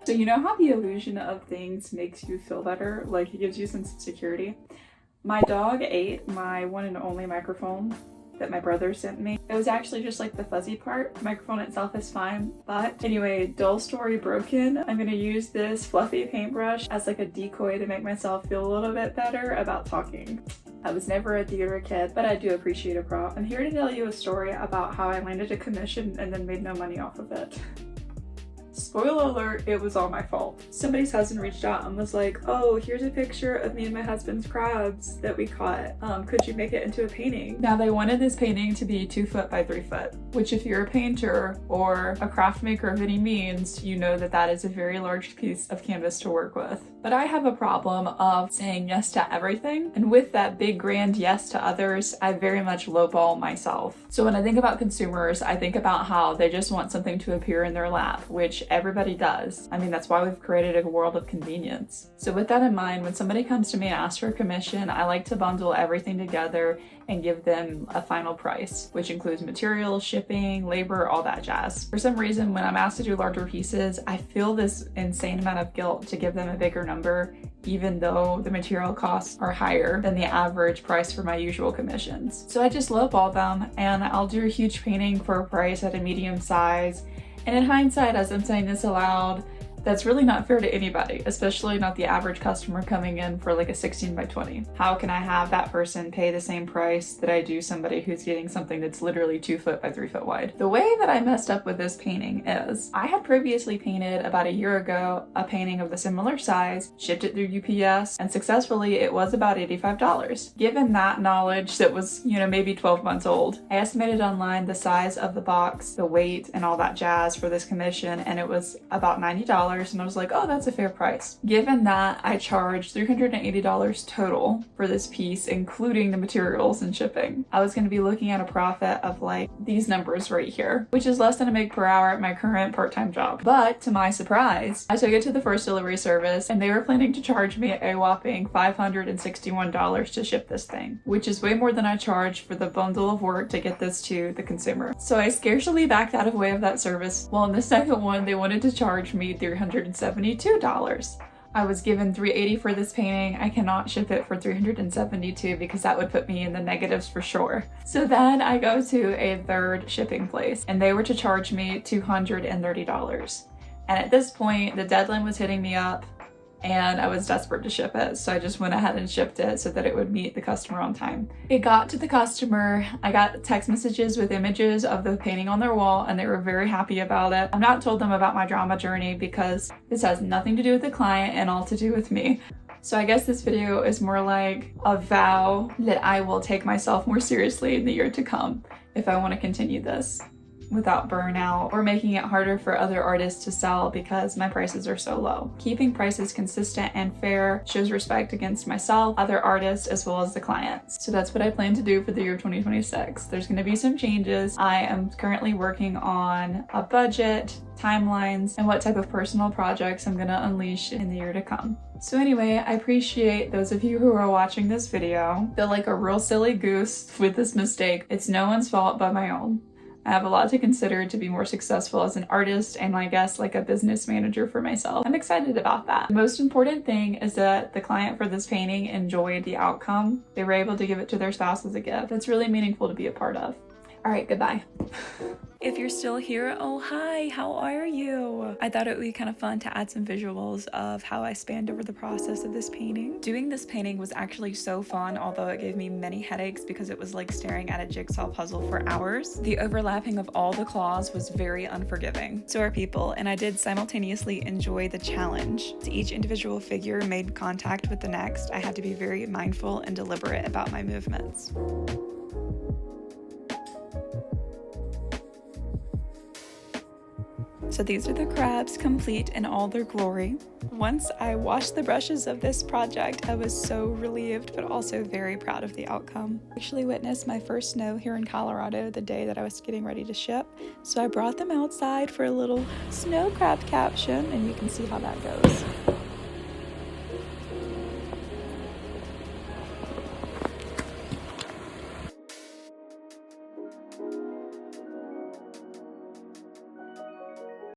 So you know how the illusion of things makes you feel better? Like it gives you a sense of security? My dog ate my one and only microphone that my brother sent me. It was actually just like the fuzzy part. The microphone itself is fine, but anyway, dull story broken. I'm gonna use this fluffy paintbrush as like a decoy to make myself feel a little bit better about talking. I was never a theater kid, but I do appreciate a prop. I'm here to tell you a story about how I landed a commission and then made no money off of it. Spoiler alert, it was all my fault. Somebody's husband reached out and was like, oh, here's a picture of me and my husband's crabs that we caught. Could you make it into a painting? Now they wanted this painting to be 2 foot by 3 foot, which if you're a painter or a craft maker of any means, you know that that is a very large piece of canvas to work with. But I have a problem of saying yes to everything. And with that big grand yes to others, I very much lowball myself. So when I think about consumers, I think about how they just want something to appear in their lap, which everybody does. I mean, that's why we've created a world of convenience. So with that in mind, when somebody comes to me and asks for a commission, I like to bundle everything together and give them a final price, which includes materials, shipping, labor, all that jazz. For some reason, when I'm asked to do larger pieces, I feel this insane amount of guilt to give them a bigger number, even though the material costs are higher than the average price for my usual commissions. So I just lowball them and I'll do a huge painting for a price at a medium size. And in hindsight, as I'm saying this aloud, that's really not fair to anybody, especially not the average customer coming in for like a 16 by 20. How can I have that person pay the same price that I do somebody who's getting something that's literally 2 foot by 3 foot wide? The way that I messed up with this painting is I had previously painted about a year ago a painting of the similar size, shipped it through UPS, and successfully it was about $85. Given that knowledge that was, maybe 12 months old, I estimated online the size of the box, the weight, and all that jazz for this commission, and it was about $90. And I was like, oh, that's a fair price. Given that I charged $380 total for this piece, including the materials and shipping, I was going to be looking at a profit of like these numbers right here, which is less than a meg per hour at my current part-time job. But to my surprise, I took it to the first delivery service and they were planning to charge me a whopping $561 to ship this thing, which is way more than I charged for the bundle of work to get this to the consumer. So I scarcely backed out of way of that service. Well, in the second one, they wanted to charge me $372. I was given $380 for this painting. I cannot ship it for $372 because that would put me in the negatives for sure. So then I go to a third shipping place and they were to charge me $230. And at this point, the deadline was hitting me up and I was desperate to ship it. So I just went ahead and shipped it so that it would meet the customer on time. It got to the customer. I got text messages with images of the painting on their wall and they were very happy about it. I've not told them about my drama journey because this has nothing to do with the client and all to do with me. So I guess this video is more like a vow that I will take myself more seriously in the year to come if I want to continue this without burnout or making it harder for other artists to sell because my prices are so low. Keeping prices consistent and fair shows respect against myself, other artists, as well as the clients. So that's what I plan to do for the year of 2026. There's going to be some changes. I am currently working on a budget, timelines, and what type of personal projects I'm going to unleash in the year to come. So anyway, I appreciate those of you who are watching this video. Feel like a real silly goose with this mistake. It's no one's fault but my own. I have a lot to consider to be more successful as an artist and I guess like a business manager for myself. I'm excited about that. The most important thing is that the client for this painting enjoyed the outcome. They were able to give it to their spouse as a gift. That's really meaningful to be a part of. All right, goodbye. If you're still here, oh hi, how are you? I thought it would be kind of fun to add some visuals of how I spanned over the process of this painting. Doing this painting was actually so fun, although it gave me many headaches because it was like staring at a jigsaw puzzle for hours. The overlapping of all the claws was very unforgiving. So are people, and I did simultaneously enjoy the challenge. As each individual figure made contact with the next, I had to be very mindful and deliberate about my movements. So these are the crabs complete in all their glory. Once I washed the brushes of this project, I was so relieved but also very proud of the outcome. I actually witnessed my first snow here in Colorado the day that I was getting ready to ship, so I brought them outside for a little snow crab caption and you can see how that goes.